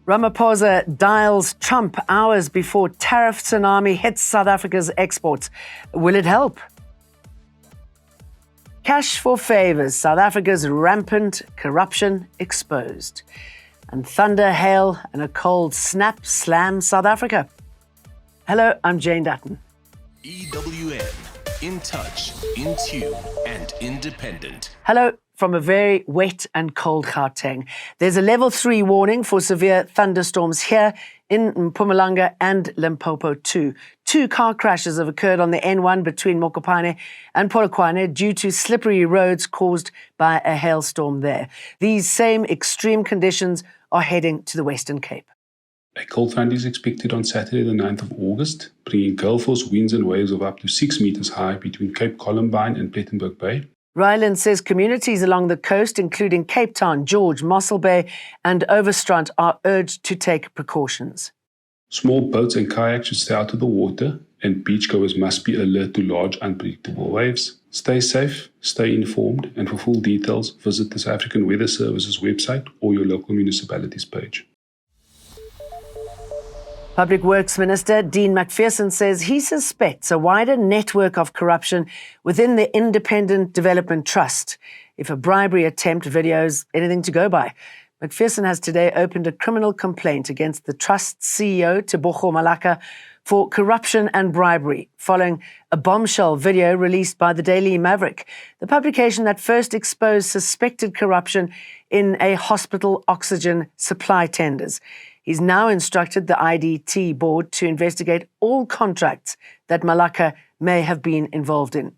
Ramaphosa dials Trump hours before tariff tsunami hits South Africa's exports. Will it help? Cash for favours, South Africa's rampant corruption exposed. And thunder, hail and a cold snap slam South Africa. Hello, I'm Jane Dutton. EWN, in touch, in tune and independent. Hello from a very wet and cold Gauteng. There's a level 3 warning for severe thunderstorms here in Mpumalanga and Limpopo too. 2 car crashes have occurred on the N1 between Mokopane and Polokwane due to slippery roads caused by a hailstorm there. These same extreme conditions are heading to the Western Cape. A cold front is expected on Saturday the 9th of August, bringing gale force winds and waves of up to 6 meters high between Cape Columbine and Plettenberg Bay. Ryland says communities along the coast, including Cape Town, George, Mossel Bay and Overstrand, are urged to take precautions. Small boats and kayaks should stay out of the water, and beachgoers must be alert to large, unpredictable waves. Stay safe, stay informed, and for full details, visit the South African Weather Service's website or your local municipality's page. Public Works Minister Dean Macpherson says he suspects a wider network of corruption within the Independent Development Trust. If a bribery attempt videos anything to go by, Macpherson has today opened a criminal complaint against the Trust's CEO, Tebogo Malaka, for corruption and bribery, following a bombshell video released by the Daily Maverick, the publication that first exposed suspected corruption in a hospital oxygen supply tenders. He's now instructed the IDT board to investigate all contracts that Malaka may have been involved in.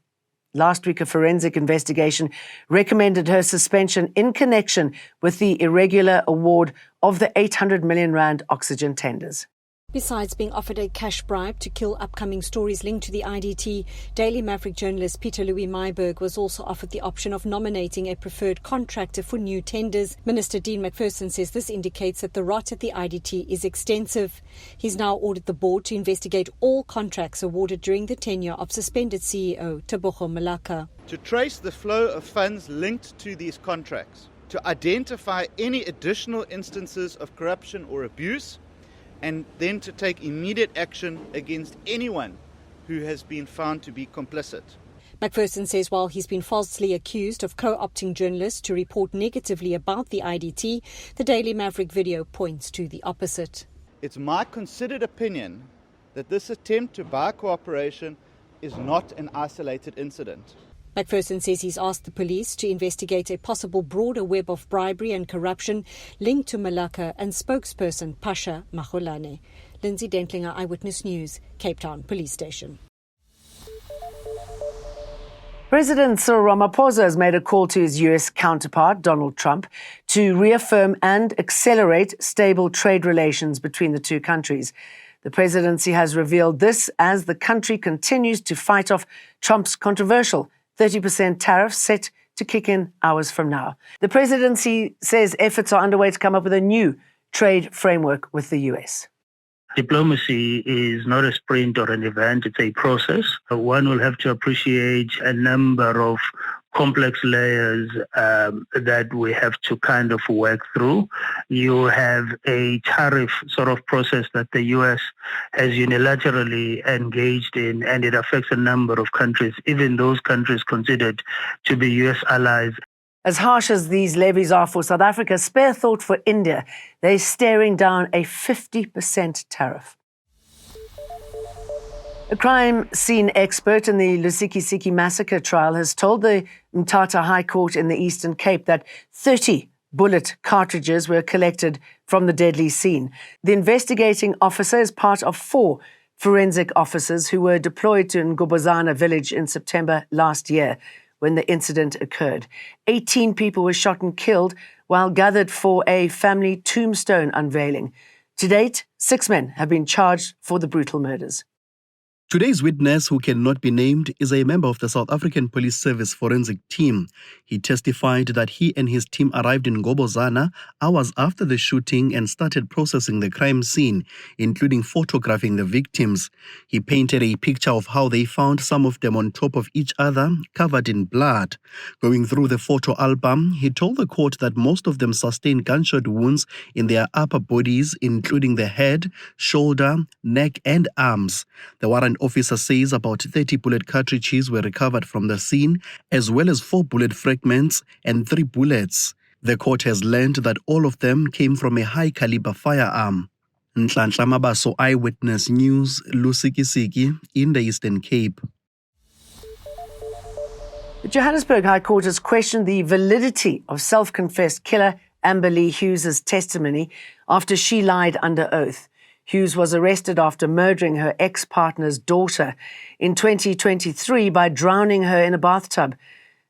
Last week, a forensic investigation recommended her suspension in connection with the irregular award of the 800 million rand oxygen tenders. Besides being offered a cash bribe to kill upcoming stories linked to the IDT, Daily Maverick journalist Peter Louis Myburgh was also offered the option of nominating a preferred contractor for new tenders. Minister Dean Macpherson says this indicates that the rot at the IDT is extensive. He's now ordered the board to investigate all contracts awarded during the tenure of suspended CEO Tebogo Malaka. To trace the flow of funds linked to these contracts, to identify any additional instances of corruption or abuse, and then to take immediate action against anyone who has been found to be complicit. Macpherson says while he's been falsely accused of co-opting journalists to report negatively about the IDT, the Daily Maverick video points to the opposite. It's my considered opinion that this attempt to buy cooperation is not an isolated incident. Macpherson says he's asked the police to investigate a possible broader web of bribery and corruption linked to Malaka and spokesperson Pasha Magolane. Lindsay Dentlinger, Eyewitness News, Cape Town Police Station. President Cyril Ramaphosa has made a call to his US counterpart, Donald Trump, to reaffirm and accelerate stable trade relations between the two countries. The presidency has revealed this as the country continues to fight off Trump's controversial 30% tariffs set to kick in hours from now. The presidency says efforts are underway to come up with a new trade framework with the US. Diplomacy is not a sprint or an event, it's a process. One will have to appreciate a number of complex layers that we have to kind of work through. You have a tariff sort of process that the US has unilaterally engaged in, and it affects a number of countries, even those countries considered to be US allies. As harsh as these levies are for South Africa, spare thought for India. They're staring down a 50% tariff. A crime scene expert in the Lusikisiki massacre trial has told the Mthatha High Court in the Eastern Cape that 30 bullet cartridges were collected from the deadly scene. The investigating officer is part of 4 forensic officers who were deployed to Ngobozana village in September last year when the incident occurred. 18 people were shot and killed while gathered for a family tombstone unveiling. To date, 6 men have been charged for the brutal murders. Today's witness, who cannot be named, is a member of the South African Police Service forensic team. He testified that he and his team arrived in Ngobozana hours after the shooting and started processing the crime scene, including photographing the victims. He painted a picture of how they found some of them on top of each other, covered in blood. Going through the photo album, he told the court that most of them sustained gunshot wounds in their upper bodies, including the head, shoulder, neck, and arms. The warrant officer says about 30 bullet cartridges were recovered from the scene, as well as 4 bullet fragments and 3 bullets. The court has learned that all of them came from a high-caliber firearm. Nhlanhla Mabaso, Eyewitness News, Lusikisiki in the Eastern Cape. The Johannesburg High Court has questioned the validity of self-confessed killer Amber Lee Hughes' testimony after she lied under oath. Hughes was arrested after murdering her ex-partner's daughter in 2023 by drowning her in a bathtub.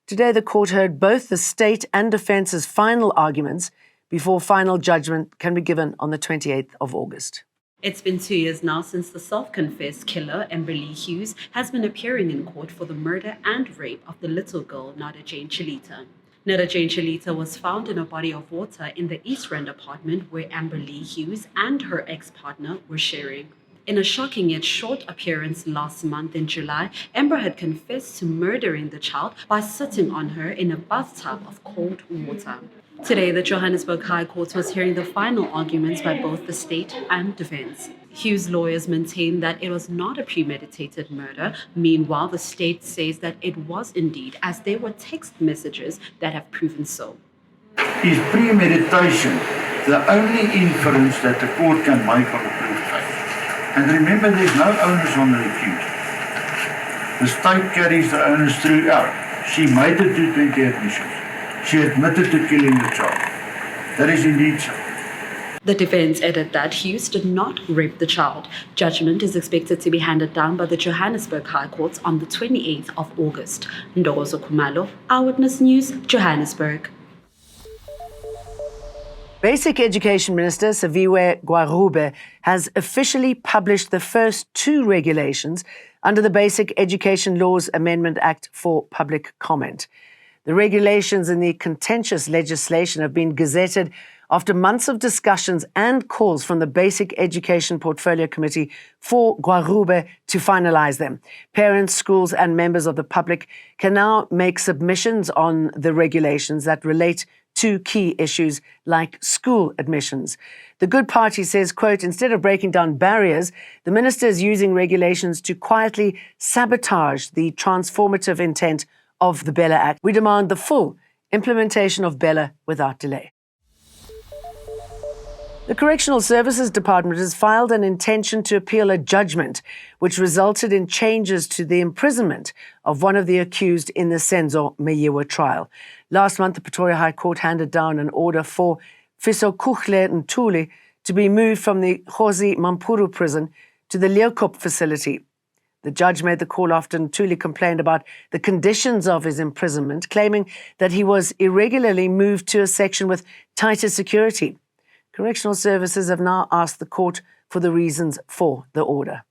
Today, the court heard both the state and defence's final arguments before final judgment can be given on the 28th of August. It's been 2 years now since the self-confessed killer, Amber Lee Hughes, has been appearing in court for the murder and rape of the little girl, Nada Jane Chilita. Nada Jane Chilita was found in a body of water in the East Rand apartment where Amber Lee Hughes and her ex-partner were sharing. In a shocking yet short appearance last month in July, Amber had confessed to murdering the child by sitting on her in a bathtub of cold water. Today, the Johannesburg High Court was hearing the final arguments by both the state and defense. Hughes' lawyers maintain that it was not a premeditated murder. Meanwhile, the state says that it was indeed, as there were text messages that have proven so. Is premeditation the only inference that the court can make on a proof case? And remember, there's no onus on the accused. The state carries the onus throughout. She made the 220 admissions. She admitted to killing the child. That is indeed so. The defense added that Hughes did not rape the child. Judgment is expected to be handed down by the Johannesburg High Court on the 28th of August. Ndogozo Khumalo, Eyewitness News, Johannesburg. Basic Education Minister Saviwe Gwarube has officially published the first 2 regulations under the Basic Education Laws Amendment Act for public comment. The regulations in the contentious legislation have been gazetted after months of discussions and calls from the Basic Education Portfolio Committee for Gwarube to finalise them. Parents, schools and members of the public can now make submissions on the regulations that relate to key issues like school admissions. The Good Party says, quote, instead of breaking down barriers, the minister is using regulations to quietly sabotage the transformative intent of the Bella Act. We demand the full implementation of Bella without delay. The Correctional Services Department has filed an intention to appeal a judgment which resulted in changes to the imprisonment of one of the accused in the Senzo Meyiwa trial. Last month, the Pretoria High Court handed down an order for Fisokuhle Ntuli to be moved from the Khosi Mampuru prison to the Leeuwkop facility. The judge made the call after Ntuli complained about the conditions of his imprisonment, claiming that he was irregularly moved to a section with tighter security. Correctional Services have now asked the court for the reasons for the order.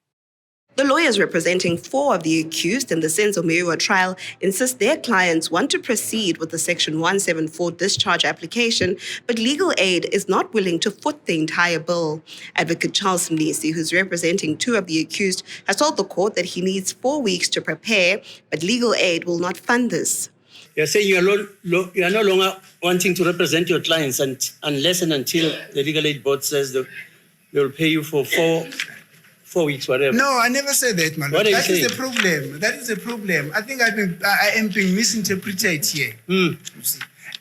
The lawyers representing 4 of the accused in the Senzo Meyiwa trial insist their clients want to proceed with the Section 174 discharge application, but legal aid is not willing to foot the entire bill. Advocate Charles Mlisi, who's representing 2 of the accused, has told the court that he needs 4 weeks to prepare, but legal aid will not fund this. You're saying you are no longer wanting to represent your clients unless and until the legal aid board says that they will pay you for 4 weeks, whatever. No, I never said that, man. What That is the problem. That is the problem. I think I am being misinterpreted here.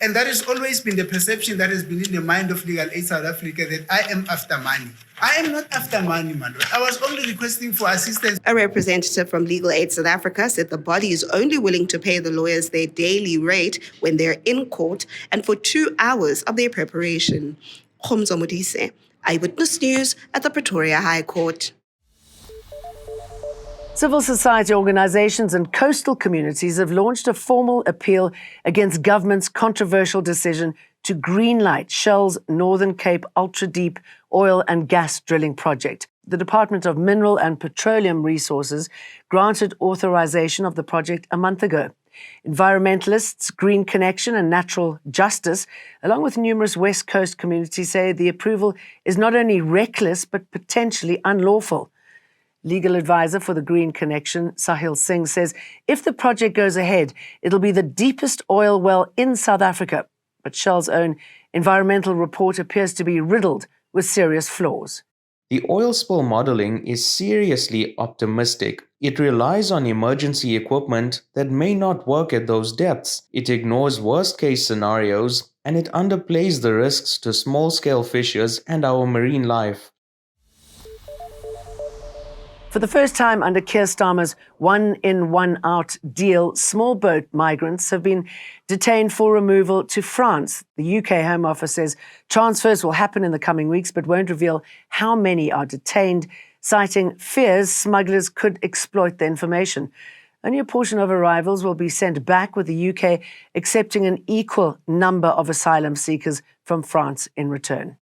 And that has always been the perception that has been in the mind of Legal Aid South Africa that I am after money. I am not after money, man. I was only requesting for assistance. A representative from Legal Aid South Africa said the body is only willing to pay the lawyers their daily rate when they're in court and for 2 hours of their preparation. Khomzo Modise, Eyewitness News at the Pretoria High Court. Civil society organisations and coastal communities have launched a formal appeal against government's controversial decision to greenlight Shell's Northern Cape ultra-deep oil and gas drilling project. the Department of Mineral and Petroleum Resources granted authorization of the project a month ago. Environmentalists, Green Connection and Natural Justice, along with numerous West Coast communities, say the approval is not only reckless but potentially unlawful. Legal advisor for the Green Connection, Sahil Singh, says if the project goes ahead, it'll be the deepest oil well in South Africa. But Shell's own environmental report appears to be riddled with serious flaws. The oil spill modeling is seriously optimistic. It relies on emergency equipment that may not work at those depths. It ignores worst-case scenarios, and it underplays the risks to small-scale fishers and our marine life. For the first time under Keir Starmer's one-in, one-out deal, small boat migrants have been detained for removal to France. The UK Home Office says transfers will happen in the coming weeks but won't reveal how many are detained, citing fears smugglers could exploit the information. Only a portion of arrivals will be sent back, with the UK accepting an equal number of asylum seekers from France in return.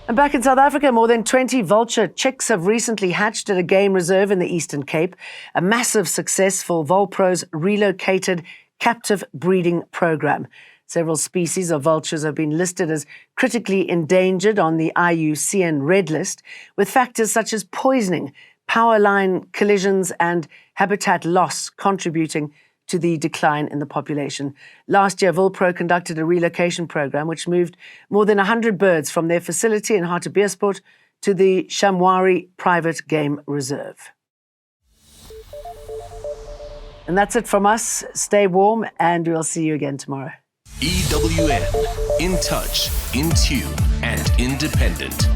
And back in South Africa, more than 20 vulture chicks have recently hatched at a game reserve in the Eastern Cape, a massive success for Vulpro's relocated captive breeding program. Several species of vultures have been listed as critically endangered on the IUCN Red List, with factors such as poisoning, power line collisions and habitat loss contributing to the decline in the population. Last year, Vulpro conducted a relocation program which moved more than 100 birds from their facility in Hartbeespoort to the Shamwari Private Game Reserve. And that's it from us. Stay warm and we'll see you again tomorrow. EWN, in touch, in tune, and independent.